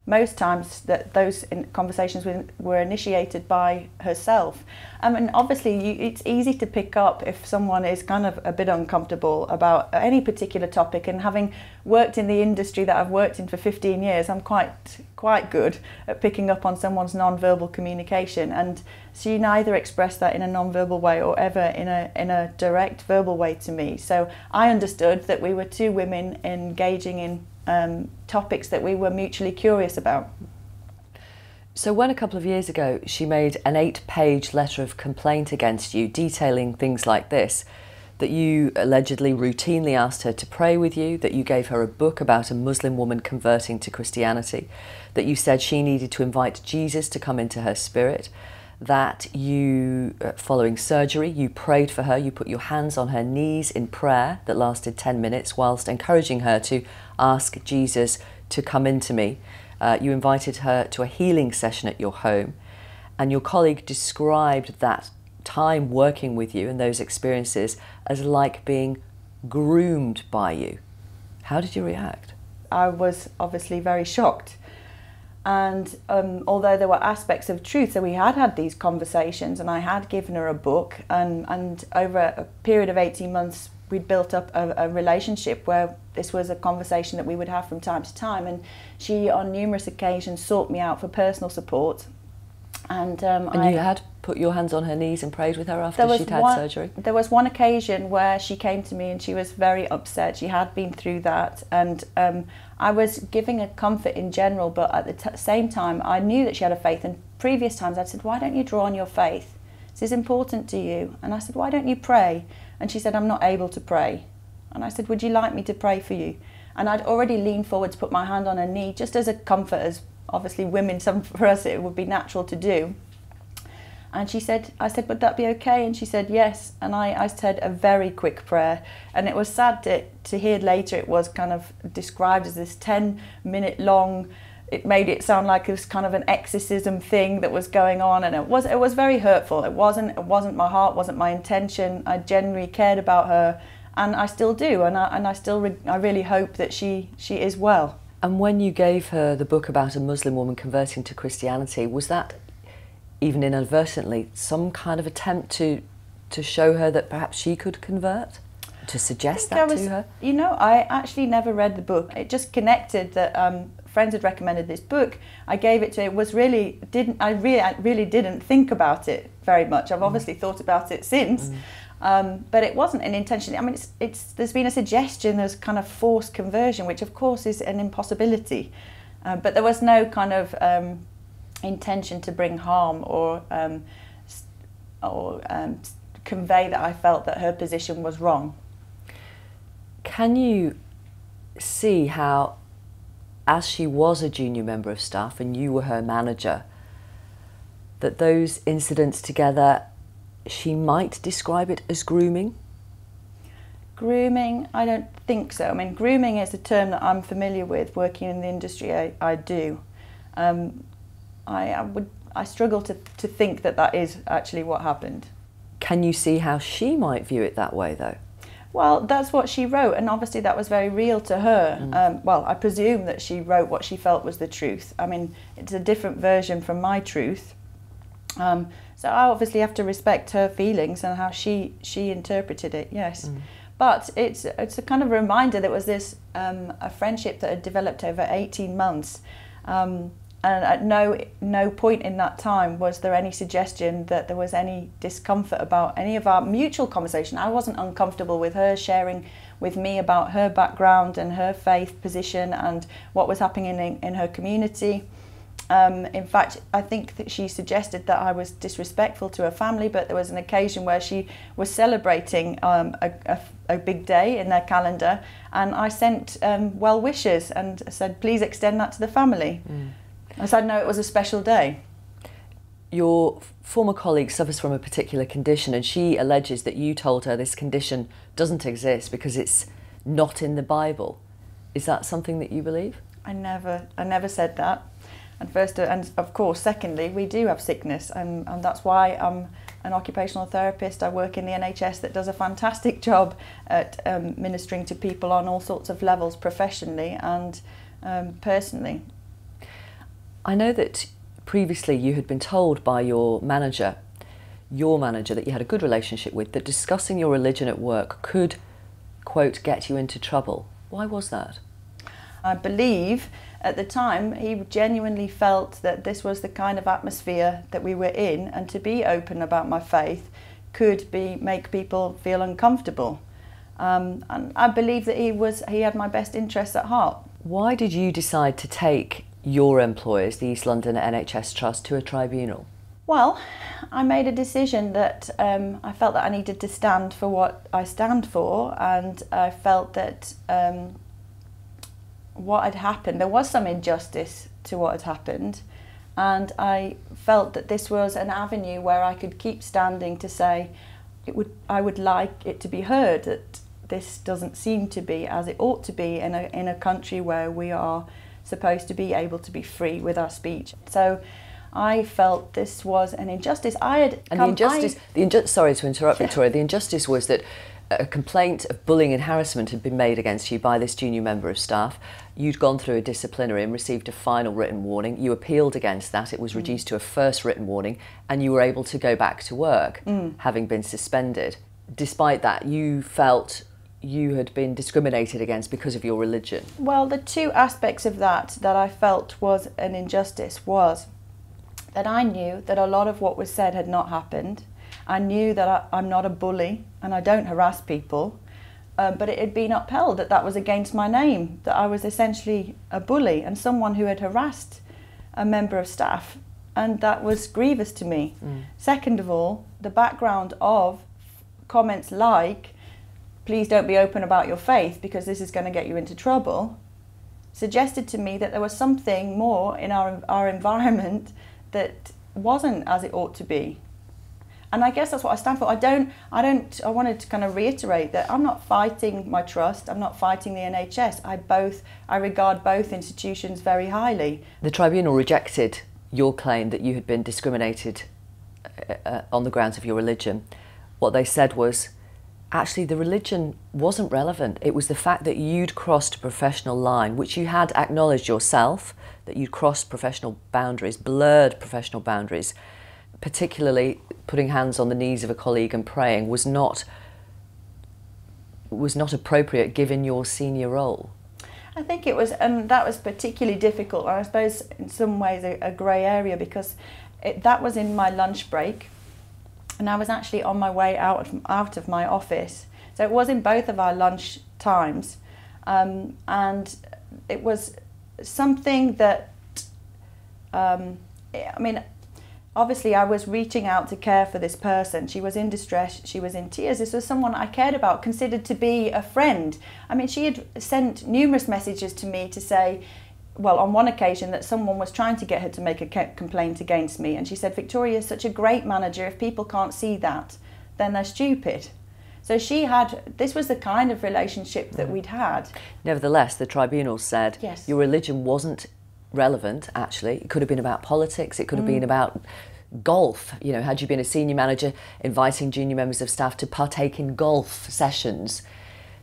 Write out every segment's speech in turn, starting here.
most times that those conversations were initiated by herself. And obviously it's easy to pick up if someone is kind of a bit uncomfortable about any particular topic, and having worked in the industry that I've worked in for 15 years, I'm quite good at picking up on someone's non-verbal communication, and she neither expressed that in a non-verbal way or ever in a direct verbal way to me. So I understood that we were two women engaging in topics that we were mutually curious about. So when a couple of years ago she made an 8-page letter of complaint against you, detailing things like this, that you allegedly routinely asked her to pray with you, that you gave her a book about a Muslim woman converting to Christianity, that you said she needed to invite Jesus to come into her spirit, that you, following surgery, you prayed for her, you put your hands on her knees in prayer that lasted 10 minutes whilst encouraging her to ask Jesus to come into me. You invited her to a healing session at your home, and your colleague described that time working with you and those experiences as like being groomed by you. How did you react? I was obviously very shocked. And although there were aspects of truth, so we had these conversations, and I had given her a book, and over a period of 18 months we'd built up a relationship where this was a conversation that we would have from time to time, and she on numerous occasions sought me out for personal support. And you had put your hands on her knees and prayed with her after she'd had surgery? There was one occasion where she came to me and she was very upset. She had been through that, and I was giving her comfort in general, but at the same time I knew that she had a faith, and previous times I'd said, why don't you draw on your faith? This is important to you. And I said, why don't you pray? And she said, I'm not able to pray. And I said, would you like me to pray for you? And I'd already leaned forward to put my hand on her knee, just as a comfort, as obviously women, for us it would be natural to do. And she said, I said, would that be okay? And she said, yes. And I said a very quick prayer. And it was sad to hear later it was kind of described as this 10-minute long, it made it sound like it was kind of an exorcism thing that was going on. And it was very hurtful. It wasn't my heart, wasn't my intention. I genuinely cared about her, and I still do. And I really hope that she is well. And when you gave her the book about a Muslim woman converting to Christianity, was that, even inadvertently, some kind of attempt to show her that perhaps she could convert? To suggest that to her? You know, I actually never read the book. It just connected that friends had recommended this book. I gave it to her. It was really, I really didn't think about it very much. I've obviously thought about it since. But it wasn't an intention. I mean, there's been a suggestion there's kind of forced conversion, which of course is an impossibility. But there was no kind of intention to bring harm or convey that I felt that her position was wrong. Can you see how, as she was a junior member of staff and you were her manager, that those incidents together, she might describe it as grooming? Grooming? I don't think so. I mean, grooming is a term that I'm familiar with working in the industry. I do. I struggle to think that that is actually what happened. Can you see how she might view it that way, though? Well, that's what she wrote, and obviously that was very real to her. Well, I presume that she wrote what she felt was the truth. I mean, it's a different version from my truth. So I obviously have to respect her feelings and how she interpreted it, yes. But it's a kind of reminder that was this a friendship that had developed over 18 months. And at no point in that time was there any suggestion that there was any discomfort about any of our mutual conversation. I wasn't uncomfortable with her sharing with me about her background and her faith position and what was happening in her community. In fact, I think that she suggested that I was disrespectful to her family, but there was an occasion where she was celebrating a big day in their calendar, and I sent well wishes and said, please extend that to the family. I said, no, it was a special day. Your former colleague suffers from a particular condition, and she alleges that you told her this condition doesn't exist because it's not in the Bible. Is that something that you believe? I never said that. And of course, secondly, we do have sickness, and that's why I'm an occupational therapist. I work in the NHS that does a fantastic job at ministering to people on all sorts of levels, professionally and personally. I know that previously you had been told by your manager that you had a good relationship with, that discussing your religion at work could, quote, get you into trouble. Why was that? I believe at the time he genuinely felt that this was the kind of atmosphere that we were in, and to be open about my faith could make people feel uncomfortable. And I believe that he had my best interests at heart. Why did you decide to take your employers, the East London NHS Trust, to a tribunal? Well, I made a decision that I felt that I needed to stand for what I stand for, and I felt that what had happened, there was some injustice to what had happened, and I felt that this was an avenue where I could keep standing to say I would like it to be heard that this doesn't seem to be as it ought to be in a country where we are supposed to be able to be free with our speech. So I felt this was an injustice. Sorry to interrupt, Victoria. The injustice was that a complaint of bullying and harassment had been made against you by this junior member of staff. You'd gone through a disciplinary and received a final written warning. You appealed against that. It was reduced to a first written warning, and you were able to go back to work, having been suspended. Despite that, you felt you had been discriminated against because of your religion. Well, the two aspects of that I felt was an injustice was that I knew that a lot of what was said had not happened. I knew that I'm not a bully and I don't harass people, but it had been upheld that was against my name, that I was essentially a bully and someone who had harassed a member of staff, and that was grievous to me. Second of all, the background of comments like, please don't be open about your faith because this is going to get you into trouble, suggested to me that there was something more in our environment that wasn't as it ought to be. And I guess that's what I stand for. I wanted to kind of reiterate that I'm not fighting my trust, I'm not fighting the NHS. I regard both institutions very highly. The tribunal rejected your claim that you had been discriminated on the grounds of your religion. What they said was, actually the religion wasn't relevant. It was the fact that you'd crossed a professional line, which you had acknowledged yourself, that you'd crossed professional boundaries, blurred professional boundaries. Particularly putting hands on the knees of a colleague and praying was not appropriate given your senior role. I think it was, that was particularly difficult, and I suppose in some ways a grey area, because that was in my lunch break, and I was actually on my way out of my office. So it was in both of our lunch times, and it was something that, obviously I was reaching out to care for this person. She was in distress, she was in tears. This was someone I cared about, considered to be a friend. I mean, she had sent numerous messages to me to say, well, on one occasion that someone was trying to get her to make a complaint against me, and she said, Victoria is such a great manager, if people can't see that, then they're stupid. So this was the kind of relationship that we'd had. Nevertheless, the tribunal said, yes, your religion wasn't relevant, actually. It could have been about politics, it could have been about golf. You know, had you been a senior manager inviting junior members of staff to partake in golf sessions,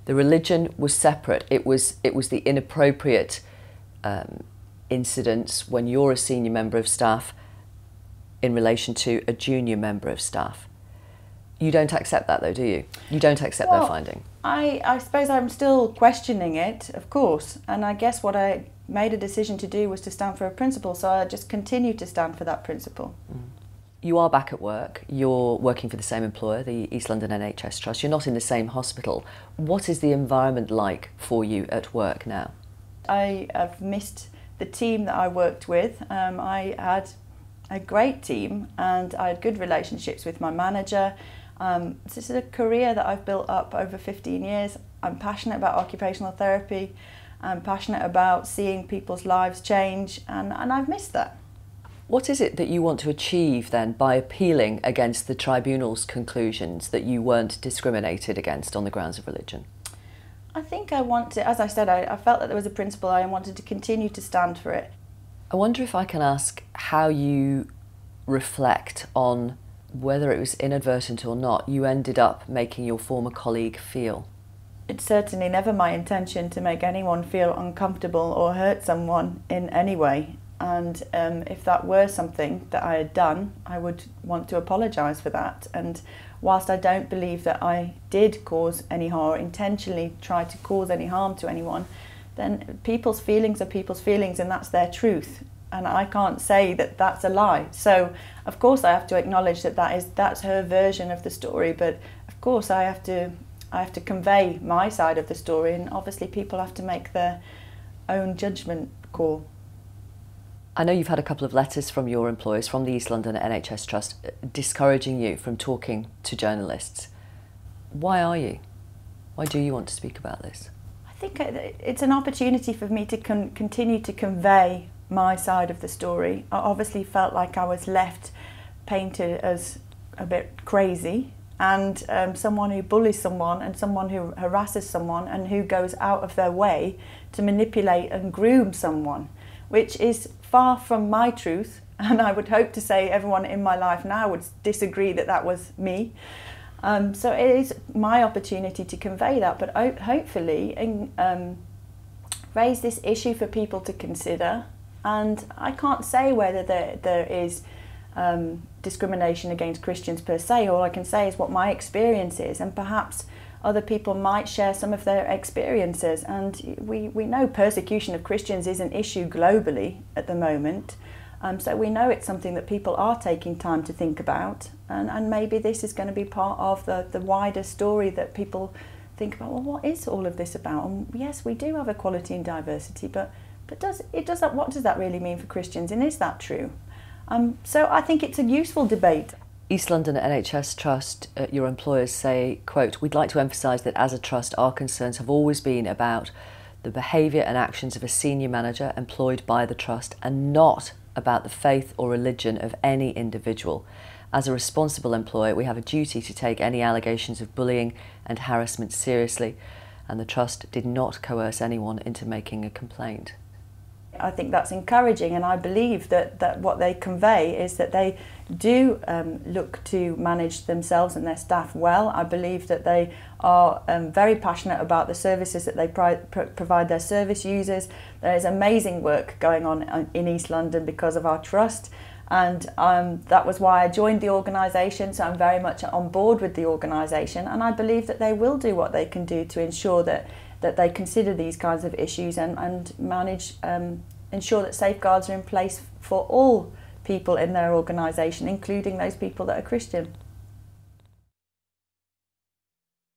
the religion was separate. It was the inappropriate incidents when you're a senior member of staff in relation to a junior member of staff. You don't accept that though, do you? You don't accept their finding? I suppose I'm still questioning it, of course, and I guess what I made a decision to do was to stand for a principle, so I just continue to stand for that principle. You are back at work, you're working for the same employer, the East London NHS Trust, you're not in the same hospital. What is the environment like for you at work now? I have missed the team that I worked with. I had a great team and I had good relationships with my manager. This is a career that I've built up over 15 years. I'm passionate about occupational therapy. I'm passionate about seeing people's lives change, and I've missed that. What is it that you want to achieve then by appealing against the tribunal's conclusions that you weren't discriminated against on the grounds of religion? I think I want to, as I said, I felt that there was a principle, I wanted to continue to stand for it. I wonder if I can ask how you reflect on whether it was inadvertent or not, you ended up making your former colleague feel. It's certainly never my intention to make anyone feel uncomfortable or hurt someone in any way. And if that were something that I had done, I would want to apologise for that. And whilst I don't believe that I did cause any harm or intentionally try to cause any harm to anyone, then people's feelings are people's feelings, and that's their truth. And I can't say that that's a lie. So of course I have to acknowledge that that's her version of the story, but of course I have to convey my side of the story, and obviously people have to make their own judgment call. I know you've had a couple of letters from your employers, from the East London NHS Trust, discouraging you from talking to journalists. Why are you? Why do you want to speak about this? I think it's an opportunity for me to continue to convey my side of the story. I obviously felt like I was left painted as a bit crazy, and someone who bullies someone, and someone who harasses someone, and who goes out of their way to manipulate and groom someone, which is far from my truth. And I would hope to say everyone in my life now would disagree that that was me. So it is my opportunity to convey that, but hopefully raise this issue for people to consider. And I can't say whether there is discrimination against Christians per se. All I can say is what my experience is, and perhaps other people might share some of their experiences. And we know persecution of Christians is an issue globally at the moment. So we know it's something that people are taking time to think about, and maybe this is going to be part of the wider story that people think about. Well, what is all of this about? And yes, we do have equality and diversity, but what does that really mean for Christians, and is that true? So I think it's a useful debate. East London NHS Trust, your employers say, quote, "We'd like to emphasise that as a trust our concerns have always been about the behaviour and actions of a senior manager employed by the trust, and not about the faith or religion of any individual. As a responsible employer, we have a duty to take any allegations of bullying and harassment seriously, and the trust did not coerce anyone into making a complaint." I think that's encouraging, and I believe that what they convey is that they do look to manage themselves and their staff well. I believe that they are very passionate about the services that they provide their service users. There is amazing work going on in East London because of our trust, and that was why I joined the organisation, so I'm very much on board with the organisation, and I believe that they will do what they can do to ensure that they consider these kinds of issues and manage, ensure that safeguards are in place for all people in their organisation, including those people that are Christian.